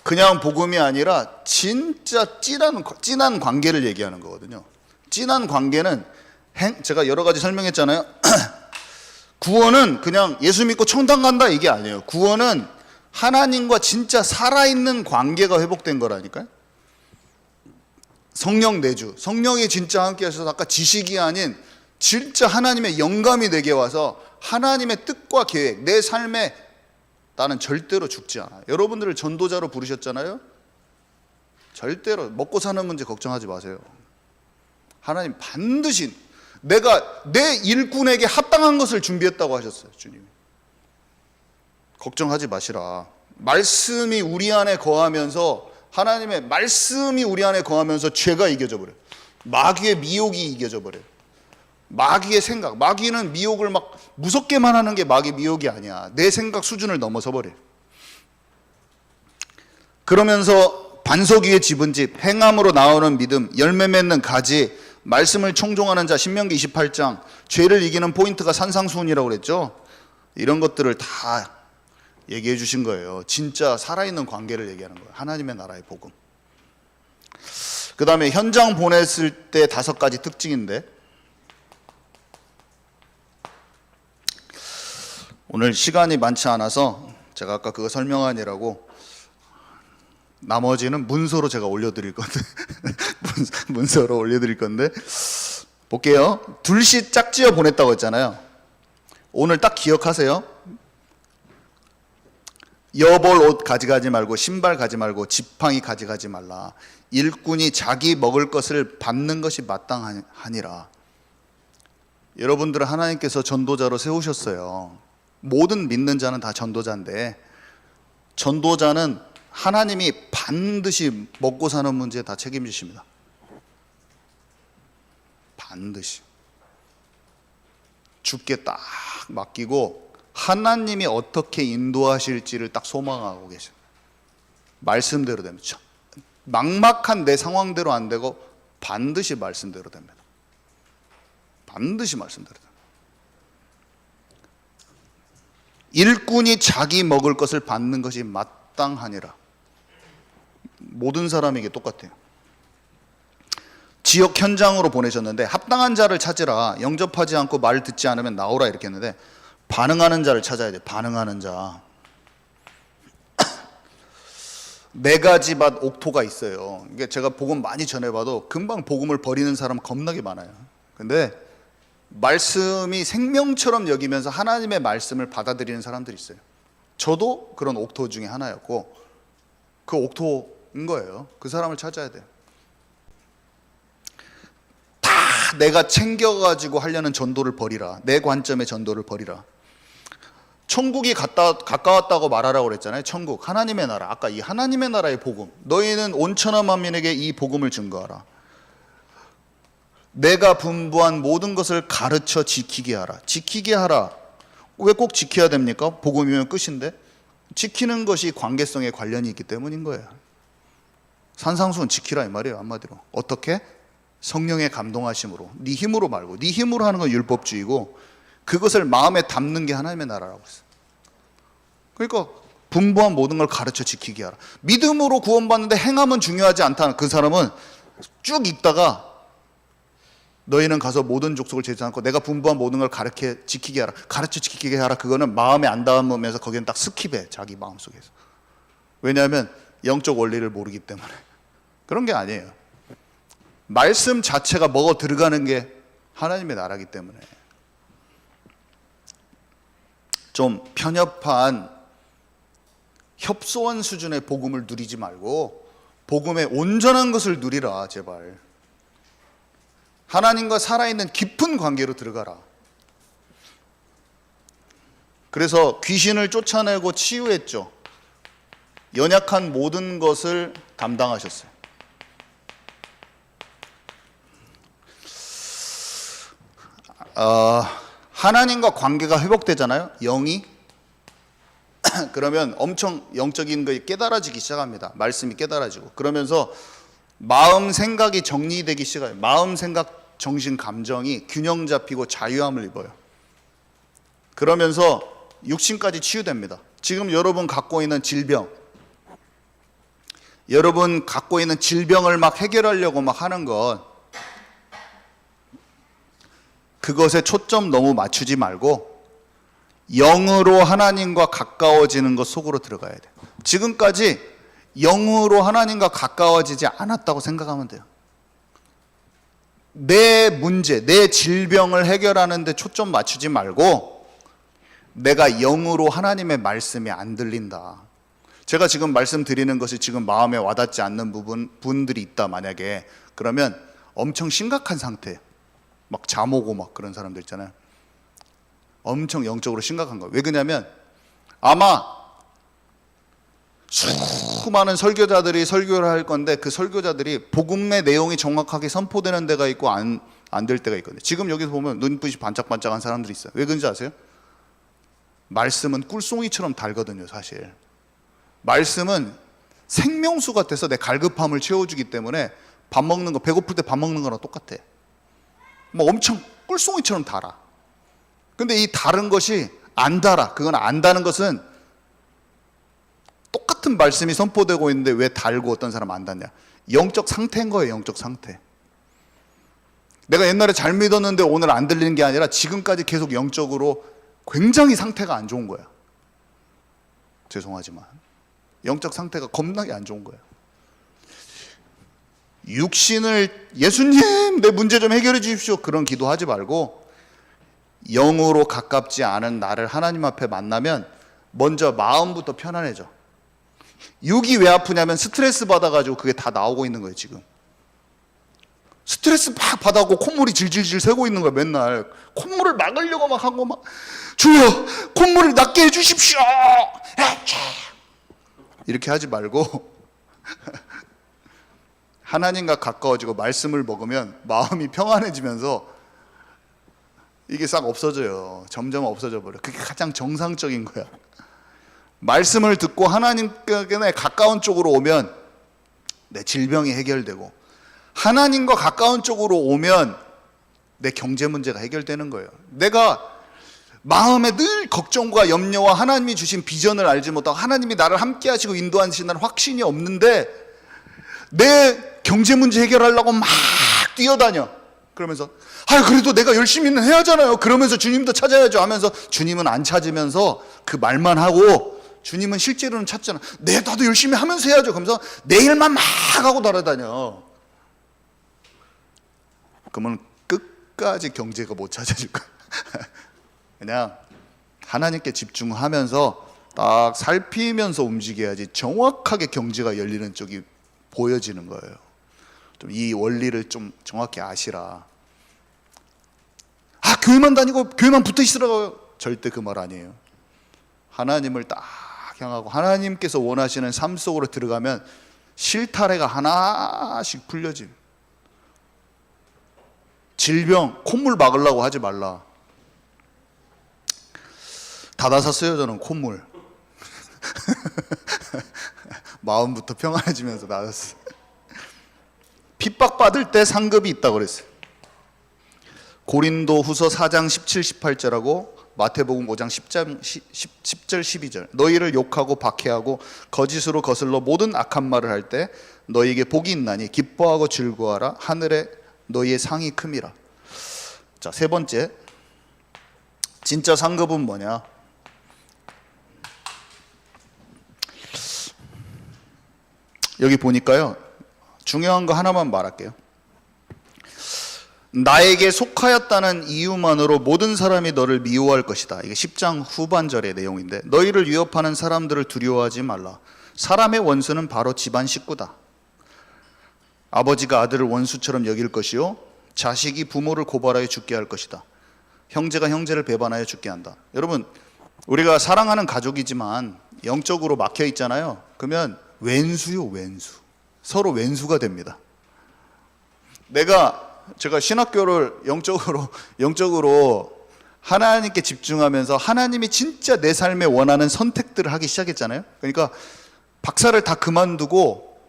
그냥 복음이 아니라 진짜 진한 관계를 얘기하는 거거든요. 진한 관계는 제가 여러 가지 설명했잖아요. 구원은 그냥 예수 믿고 천당 간다 이게 아니에요. 구원은 하나님과 진짜 살아있는 관계가 회복된 거라니까요. 성령 내주, 성령이 진짜 함께 하셔서 아까 지식이 아닌 진짜 하나님의 영감이 내게 와서 하나님의 뜻과 계획, 내 삶에 나는 절대로 죽지 않아. 여러분들을 전도자로 부르셨잖아요. 절대로 먹고 사는 문제 걱정하지 마세요. 하나님 반드시 내가 내 일꾼에게 합당한 것을 준비했다고 하셨어요. 주님이. 걱정하지 마시라. 말씀이 우리 안에 거하면서, 하나님의 말씀이 우리 안에 거하면서 죄가 이겨져 버려요. 마귀의 미혹이 이겨져 버려요. 마귀의 생각, 마귀는 미혹을 막 무섭게만 하는 게 마귀 미혹이 아니야. 내 생각 수준을 넘어서 버려요. 그러면서 반석 위에 집은 집, 행함으로 나오는 믿음, 열매 맺는 가지, 말씀을 청종하는 자, 신명기 28장, 죄를 이기는 포인트가 산상수훈이라고 그랬죠. 이런 것들을 다 얘기해 주신 거예요. 진짜 살아있는 관계를 얘기하는 거예요. 하나님의 나라의 복음. 그 다음에 현장 보냈을 때 5가지 특징인데, 오늘 시간이 많지 않아서 제가 아까 그거 설명하느라고 나머지는 문서로 제가 올려드릴 건데 문서로 올려드릴 건데 볼게요. 둘씩 짝지어 보냈다고 했잖아요. 오늘 딱 기억하세요. 여벌 옷 가져가지 말고, 신발 가지 말고, 지팡이 가져가지 말라. 일꾼이 자기 먹을 것을 받는 것이 마땅하니라. 여러분들을 하나님께서 전도자로 세우셨어요. 모든 믿는 자는 다 전도자인데, 전도자는 하나님이 반드시 먹고 사는 문제에 다 책임지십니다. 반드시. 주께 딱 맡기고 하나님이 어떻게 인도하실지를 딱 소망하고 계셔요. 말씀대로 되면, 막막한 내 상황대로 안 되고 반드시 말씀대로 됩니다. 반드시 말씀대로 됩니다. 일꾼이 자기 먹을 것을 받는 것이 마땅하니라. 모든 사람에게 똑같아요. 지역 현장으로 보내셨는데 합당한 자를 찾으라. 영접하지 않고 말 듣지 않으면 나오라 이렇게 했는데, 반응하는 자를 찾아야 돼. 반응하는 자. 4가지 밭 옥토가 있어요. 이게 제가 복음 많이 전해봐도 금방 복음을 버리는 사람 겁나게 많아요. 근데 말씀이 생명처럼 여기면서 하나님의 말씀을 받아들이는 사람들이 있어요. 저도 그런 옥토 중에 하나였고, 그 옥토인 거예요. 그 사람을 찾아야 돼요. 다 내가 챙겨가지고 하려는 전도를 버리라. 내 관점의 전도를 버리라. 천국이 가까웠다고 말하라고 그랬잖아요. 천국, 하나님의 나라. 아까 이 하나님의 나라의 복음, 너희는 온 천하 만민에게 이 복음을 증거하라. 내가 분부한 모든 것을 가르쳐 지키게 하라. 지키게 하라. 왜 꼭 지켜야 됩니까? 복음이면 끝인데. 지키는 것이 관계성에 관련이 있기 때문인 거예요. 산상수훈 지키라 이 말이에요. 한마디로. 어떻게? 성령의 감동하심으로. 네 힘으로 말고. 네 힘으로 하는 건 율법주의고, 그것을 마음에 담는 게 하나님의 나라라고 했어요. 그러니까 분부한 모든 걸 가르쳐 지키게 하라. 믿음으로 구원받는데 행함은 중요하지 않다는 그 사람은 쭉 읽다가 너희는 가서 모든 족속을 제지 않고 내가 분부한 모든 걸 가르쳐 지키게 하라. 가르쳐 지키게 하라. 그거는 마음에 안 담으면서 거기는 딱 스킵해. 자기 마음속에서. 왜냐하면 영적 원리를 모르기 때문에. 그런 게 아니에요. 말씀 자체가 먹어 들어가는 게 하나님의 나라기 때문에. 좀 편협한 협소한 수준의 복음을 누리지 말고 복음의 온전한 것을 누리라. 제발. 하나님과 살아있는 깊은 관계로 들어가라. 그래서 귀신을 쫓아내고 치유했죠. 연약한 모든 것을 담당하셨어요. 하나님과 관계가 회복되잖아요. 영이. 그러면 엄청 영적인 것이 깨달아지기 시작합니다. 말씀이 깨달아지고. 그러면서 마음 생각이 정리되기 시작해요. 마음 생각 정신 감정이 균형 잡히고 자유함을 입어요. 그러면서 육신까지 치유됩니다. 지금 여러분 갖고 있는 질병, 여러분 갖고 있는 질병을 막 해결하려고 막 하는 것, 그것에 초점 너무 맞추지 말고 영으로 하나님과 가까워지는 것 속으로 들어가야 돼요. 지금까지 영으로 하나님과 가까워지지 않았다고 생각하면 돼요. 내 문제, 내 질병을 해결하는 데 초점 맞추지 말고 내가 영으로 하나님의 말씀이 안 들린다. 제가 지금 말씀드리는 것이 지금 마음에 와닿지 않는 분들이 있다 만약에, 그러면 엄청 심각한 상태예요. 막 잠 오고 막 그런 사람들 있잖아요. 엄청 영적으로 심각한 거예요. 왜 그러냐면 아마 수많은 설교자들이 설교를 할 건데 그 설교자들이 복음의 내용이 정확하게 선포되는 데가 있고 안 될 때가 있거든요. 지금 여기서 보면 눈빛이 반짝반짝한 사람들이 있어요. 왜 그런지 아세요? 말씀은 꿀송이처럼 달거든요. 사실 말씀은 생명수 같아서 내 갈급함을 채워주기 때문에 밥 먹는 거, 배고플 때 밥 먹는 거랑 똑같아. 뭐 엄청 꿀송이처럼 달아. 근데 이 다른 것이 안 달아. 그건 안 다는 것은 똑같은 말씀이 선포되고 있는데 왜 달고 어떤 사람은 안 닿냐? 영적 상태인 거예요. 영적 상태. 내가 옛날에 잘 믿었는데 오늘 안 들리는 게 아니라 지금까지 계속 영적으로 굉장히 상태가 안 좋은 거야. 죄송하지만 영적 상태가 겁나게 안 좋은 거야. 육신을 예수님 내 문제 좀 해결해 주십시오 그런 기도하지 말고 영으로 가깝지 않은 나를 하나님 앞에 만나면 먼저 마음부터 편안해져. 육이 왜 아프냐면 스트레스 받아가지고 그게 다 나오고 있는 거예요. 지금 스트레스 막 받아고 콧물이 질질질 새고 있는 거야. 맨날 콧물을 막으려고 막 하고 막 주여 콧물을 낫게 해주십시오 이렇게 하지 말고 하나님과 가까워지고 말씀을 먹으면 마음이 평안해지면서 이게 싹 없어져요. 점점 없어져 버려. 그게 가장 정상적인 거야. 말씀을 듣고 하나님께 가까운 쪽으로 오면 내 질병이 해결되고, 하나님과 가까운 쪽으로 오면 내 경제 문제가 해결되는 거예요. 내가 마음에 늘 걱정과 염려와 하나님이 주신 비전을 알지 못하고 하나님이 나를 함께 하시고 인도하신다는 확신이 없는데 내 경제 문제 해결하려고 막 뛰어다녀. 그러면서 그래도 내가 열심히는 해야 하잖아요. 그러면서 주님도 찾아야죠 하면서 주님은 안 찾으면서 그 말만 하고 주님은 실제로는 찾잖아. 나도 열심히 하면서 해야죠. 그러면서 내일만 막 하고 돌아다녀. 그러면 끝까지 경제가 못 찾아질 거야. 그냥 하나님께 집중하면서 딱 살피면서 움직여야지 정확하게 경제가 열리는 쪽이 보여지는 거예요. 좀 이 원리를 좀 정확히 아시라. 교회만 다니고 교회만 붙어 있으라고, 절대 그 말 아니에요. 하나님을 딱 향하고 하나님께서 원하시는 삶 속으로 들어가면 실타래가 하나씩 풀려짐. 질병, 콧물 막으려고 하지 말라. 닫아샀어요 저는 콧물. 마음부터 평안해지면서 닫았어요. 핍박받을 때 상급이 있다고 그랬어요. 고린도 후서 4장 17, 18절하고 마태복음 5장 10절, 12절. 너희를 욕하고 박해하고 거짓으로 거슬러 모든 악한 말을 할 때 너희에게 복이 있나니 기뻐하고 즐거워하라. 하늘에 너희의 상이 큼이라. 자, 세 번째, 진짜 상급은 뭐냐? 여기 보니까요, 중요한 거 하나만 말할게요. 나에게 속하였다는 이유만으로 모든 사람이 너를 미워할 것이다. 이게 10장 후반절의 내용인데, 너희를 위협하는 사람들을 두려워하지 말라. 사람의 원수는 바로 집안 식구다. 아버지가 아들을 원수처럼 여길 것이요 자식이 부모를 고발하여 죽게 할 것이다. 형제가 형제를 배반하여 죽게 한다. 여러분, 우리가 사랑하는 가족이지만 영적으로 막혀 있잖아요. 그러면 왼수요, 왼수. 서로 왼수가 됩니다. 제가 신학교를 영적으로 하나님께 집중하면서 하나님이 진짜 내 삶에 원하는 선택들을 하기 시작했잖아요. 그러니까 박사를 다 그만두고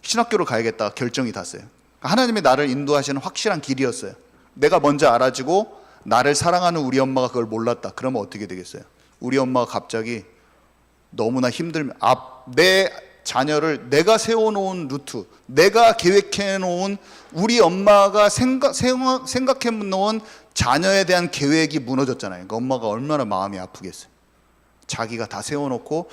신학교를 가야겠다 결정이 났어요. 하나님이 나를 인도하시는 확실한 길이었어요. 내가 먼저 알아지고 나를 사랑하는 우리 엄마가 그걸 몰랐다. 그러면 어떻게 되겠어요? 우리 엄마가 갑자기 너무나 힘들면 내 자녀를 내가 세워놓은 루트, 내가 계획해놓은, 우리 엄마가 생각해놓은 자녀에 대한 계획이 무너졌잖아요. 그러니까 엄마가 얼마나 마음이 아프겠어요. 자기가 다 세워놓고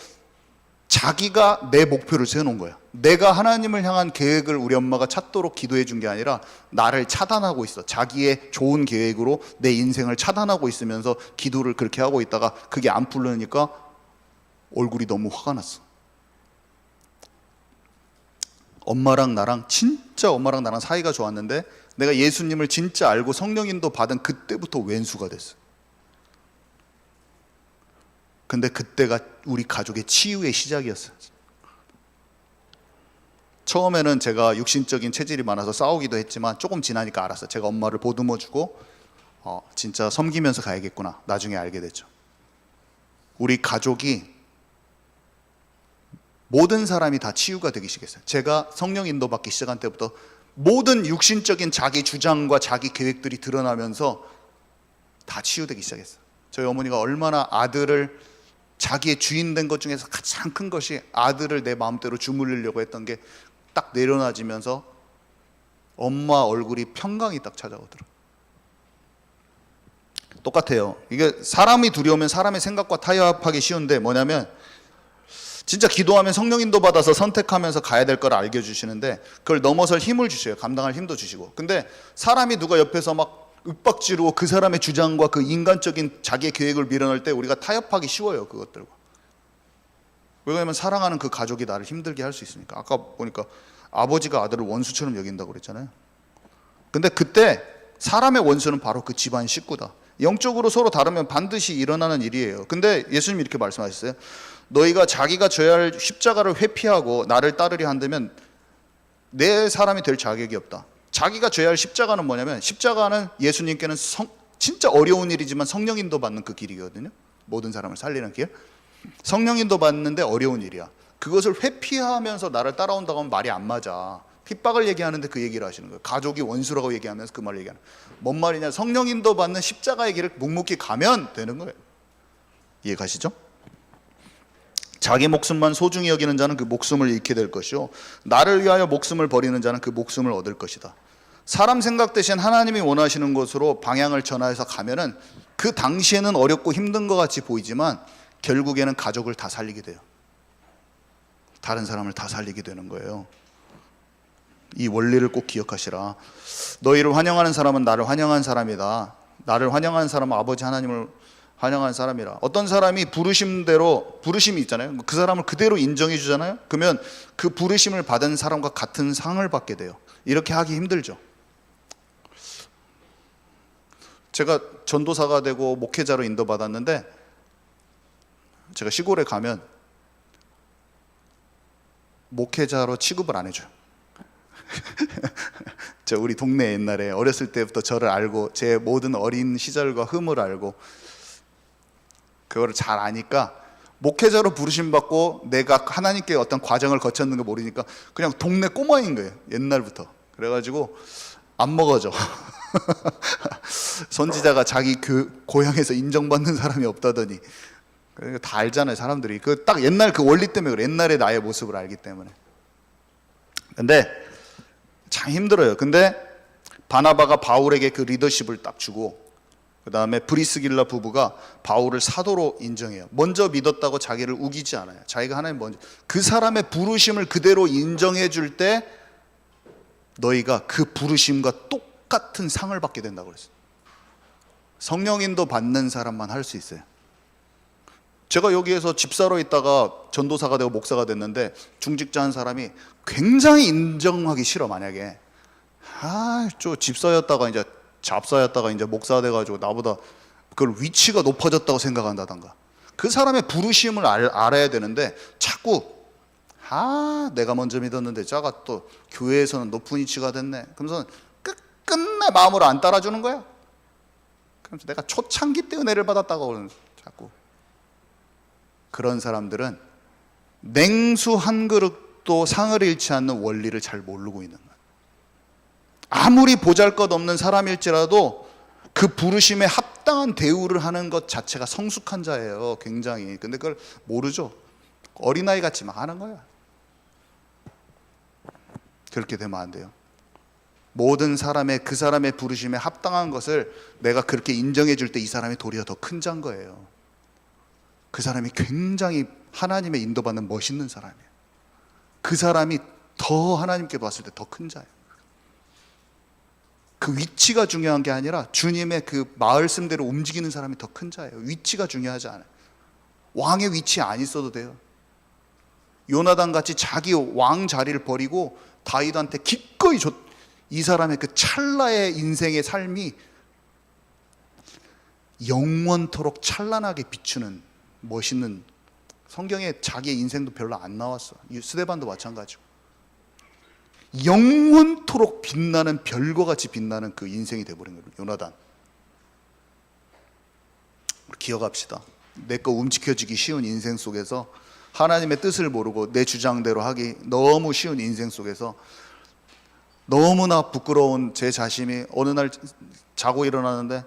자기가 내 목표를 세워놓은 거야. 내가 하나님을 향한 계획을 우리 엄마가 찾도록 기도해 준 게 아니라 나를 차단하고 있어. 자기의 좋은 계획으로 내 인생을 차단하고 있으면서 기도를 그렇게 하고 있다가 그게 안 풀리니까 얼굴이 너무 화가 났어. 엄마랑 나랑 사이가 좋았는데 내가 예수님을 진짜 알고 성령인도 받은 그때부터 왼수가 됐어. 근데 그때가 우리 가족의 치유의 시작이었어요. 처음에는 제가 육신적인 체질이 많아서 싸우기도 했지만 조금 지나니까 알았어요. 제가 엄마를 보듬어주고 진짜 섬기면서 가야겠구나, 나중에 알게 됐죠. 우리 가족이 모든 사람이 다 치유가 되기 시작했어요. 제가 성령 인도받기 시작한 때부터 모든 육신적인 자기 주장과 자기 계획들이 드러나면서 다 치유되기 시작했어요. 저희 어머니가 얼마나 아들을, 자기의 주인 된 것 중에서 가장 큰 것이 아들을 내 마음대로 주물리려고 했던 게 딱 내려놔지면서 엄마 얼굴이 평강이 딱 찾아오더라고요. 똑같아요. 이게 사람이 두려우면 사람의 생각과 타협하기 쉬운데 뭐냐면 진짜 기도하면 성령 인도 받아서 선택하면서 가야 될 걸 알려주시는데 그걸 넘어설 힘을 주셔요. 감당할 힘도 주시고. 근데 사람이 누가 옆에서 막 윽박지르고 그 사람의 주장과 그 인간적인 자기의 계획을 밀어넣을 때 우리가 타협하기 쉬워요. 그것들과. 왜냐하면 사랑하는 그 가족이 나를 힘들게 할 수 있으니까. 아까 보니까 아버지가 아들을 원수처럼 여긴다고 그랬잖아요. 근데 그때 사람의 원수는 바로 그 집안 식구다. 영적으로 서로 다르면 반드시 일어나는 일이에요. 근데 예수님이 이렇게 말씀하셨어요. 너희가 자기가 져야 할 십자가를 회피하고 나를 따르려 한다면 내 사람이 될 자격이 없다. 자기가 져야 할 십자가는 뭐냐면, 십자가는 예수님께는 진짜 어려운 일이지만 성령 인도 받는 그 길이거든요. 모든 사람을 살리는 길. 성령 인도 받는데 어려운 일이야. 그것을 회피하면서 나를 따라온다고 하면 말이 안 맞아. 핍박을 얘기하는데 그 얘기를 하시는 거예요. 가족이 원수라고 얘기하면서 그 말을 얘기하는 거예요. 뭔 말이냐, 성령 인도 받는 십자가의 길을 묵묵히 가면 되는 거예요. 이해 가시죠? 자기 목숨만 소중히 여기는 자는 그 목숨을 잃게 될 것이요, 나를 위하여 목숨을 버리는 자는 그 목숨을 얻을 것이다. 사람 생각 대신 하나님이 원하시는 곳으로 방향을 전환해서 가면은 그 당시에는 어렵고 힘든 것 같이 보이지만 결국에는 가족을 다 살리게 돼요. 다른 사람을 다 살리게 되는 거예요. 이 원리를 꼭 기억하시라. 너희를 환영하는 사람은 나를 환영한 사람이다. 나를 환영하는 사람은 아버지 하나님을 환영한 사람이라. 어떤 사람이 부르심대로, 부르심이 있잖아요. 그 사람을 그대로 인정해 주잖아요. 그러면 그 부르심을 받은 사람과 같은 상을 받게 돼요. 이렇게 하기 힘들죠. 제가 전도사가 되고 목회자로 인도받았는데 제가 시골에 가면 목회자로 취급을 안 해줘요. 저 우리 동네 옛날에 어렸을 때부터 저를 알고 제 모든 어린 시절과 흠을 알고 그거를 잘 아니까 목회자로 부르심 받고 내가 하나님께 어떤 과정을 거쳤는 거 모르니까 그냥 동네 꼬마인 거예요. 옛날부터. 그래가지고 안 먹어져. 선지자가 자기 고향에서 인정받는 사람이 없다더니. 그러니까 다 알잖아요, 사람들이. 그 딱 옛날 그 원리 때문에 그래. 옛날의 나의 모습을 알기 때문에. 근데 참 힘들어요. 근데 바나바가 바울에게 그 리더십을 딱 주고, 그 다음에 브리스길라 부부가 바울을 사도로 인정해요. 먼저 믿었다고 자기를 우기지 않아요. 자기가 하나님 먼저, 그 사람의 부르심을 그대로 인정해 줄 때 너희가 그 부르심과 똑같은 상을 받게 된다고 그랬어요. 성령인도 받는 사람만 할 수 있어요. 제가 여기에서 집사로 있다가 전도사가 되고 목사가 됐는데 중직자 한 사람이 굉장히 인정하기 싫어. 만약에 저 집사였다가 이제 잡사였다가 이제 목사 돼가지고 나보다 그걸 위치가 높아졌다고 생각한다던가, 그 사람의 부르심을 알아야 되는데 자꾸 내가 먼저 믿었는데 자가 또 교회에서는 높은 위치가 됐네. 그러면서 끝내 마음으로 안 따라주는 거야. 그러면서 내가 초창기 때 은혜를 받았다고 그러는 자꾸. 그런 사람들은 냉수 한 그릇도 상을 잃지 않는 원리를 잘 모르고 있는 거예요. 아무리 보잘것없는 사람일지라도 그 부르심에 합당한 대우를 하는 것 자체가 성숙한 자예요. 굉장히. 근데 그걸 모르죠. 어린아이 같이 막 하는 거야. 그렇게 되면 안 돼요. 모든 사람의 그 사람의 부르심에 합당한 것을 내가 그렇게 인정해 줄 때 이 사람이 도리어 더 큰 자인 거예요. 그 사람이 굉장히 하나님의 인도받는 멋있는 사람이에요. 그 사람이 더 하나님께 봤을 때 더 큰 자예요. 그 위치가 중요한 게 아니라 주님의 그 말씀대로 움직이는 사람이 더 큰 자예요. 위치가 중요하지 않아요. 왕의 위치에 안 있어도 돼요. 요나단 같이 자기 왕 자리를 버리고 다윗한테 기꺼이 이 사람의 그 찰나의 인생의 삶이 영원토록 찬란하게 비추는 멋있는, 성경에 자기의 인생도 별로 안 나왔어. 스데반도 마찬가지고 영원토록 빛나는 별과 같이 빛나는 그 인생이 돼버린 거예요. 요나단. 우리 기억합시다. 내 거 움직여지기 쉬운 인생 속에서, 하나님의 뜻을 모르고 내 주장대로 하기 너무 쉬운 인생 속에서 너무나 부끄러운 제 자신이 어느 날 자고 일어나는데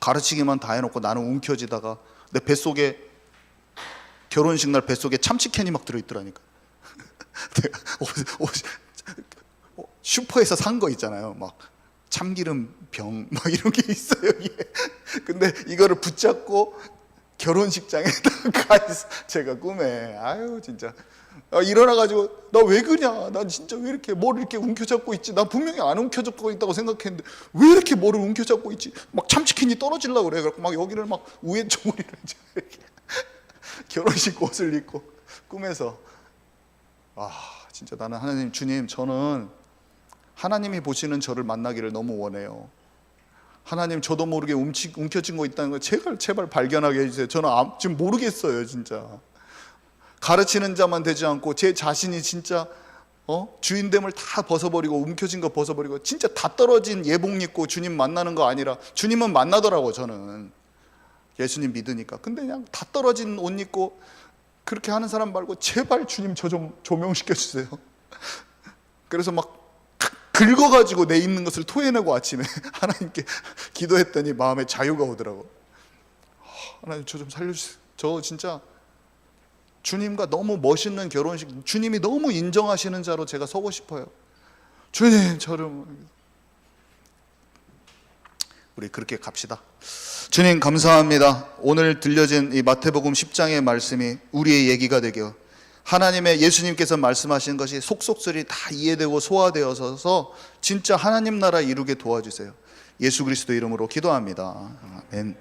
가르치기만 다 해놓고 나는 움켜쥐다가 내 뱃속에, 결혼식 날 뱃속에 참치캔이 막 들어있더라니까. 슈퍼에서 산 거 있잖아요. 막 참기름 병 막 이런 게 있어요. 근데 이거를 붙잡고 결혼식장에다가 제가 꿈에, 아유 진짜 일어나가지고 나 왜 그냐, 난 진짜 왜 이렇게 뭐를 이렇게 움켜잡고 있지, 나 분명히 안 움켜잡고 있다고 생각했는데 왜 이렇게 뭐를 움켜잡고 있지, 막 참치캔이 떨어지려고 그래. 그래서 막 여기를 막 우에 쪼무리를 결혼식 옷을 입고 꿈에서, 진짜 나는 하나님, 주님, 저는 하나님이 보시는 저를 만나기를 너무 원해요. 하나님, 저도 모르게 움켜진 거 있다는 거 제발 발견하게 해주세요. 저는 지금 모르겠어요. 진짜 가르치는 자만 되지 않고 제 자신이 진짜 주인됨을 다 벗어버리고 움켜진 거 벗어버리고 진짜 다 떨어진 예복 입고 주님 만나는 거 아니라, 주님은 만나더라고. 저는 예수님 믿으니까. 근데 그냥 다 떨어진 옷 입고 그렇게 하는 사람 말고 제발 주님 저 좀 조명시켜 주세요. 그래서 막 긁어가지고 내 있는 것을 토해내고 아침에 하나님께 기도했더니 마음에 자유가 오더라고. 하나님, 저 좀 살려주세요. 저 진짜 주님과 너무 멋있는 결혼식, 주님이 너무 인정하시는 자로 제가 서고 싶어요. 주님, 저를. 우리 그렇게 갑시다. 주님, 감사합니다. 오늘 들려진 이 마태복음 10장의 말씀이 우리의 얘기가 되게, 하나님의, 예수님께서 말씀하신 것이 속속들이 다 이해되고 소화되어서 진짜 하나님 나라 이루게 도와주세요. 예수 그리스도 이름으로 기도합니다. 아멘.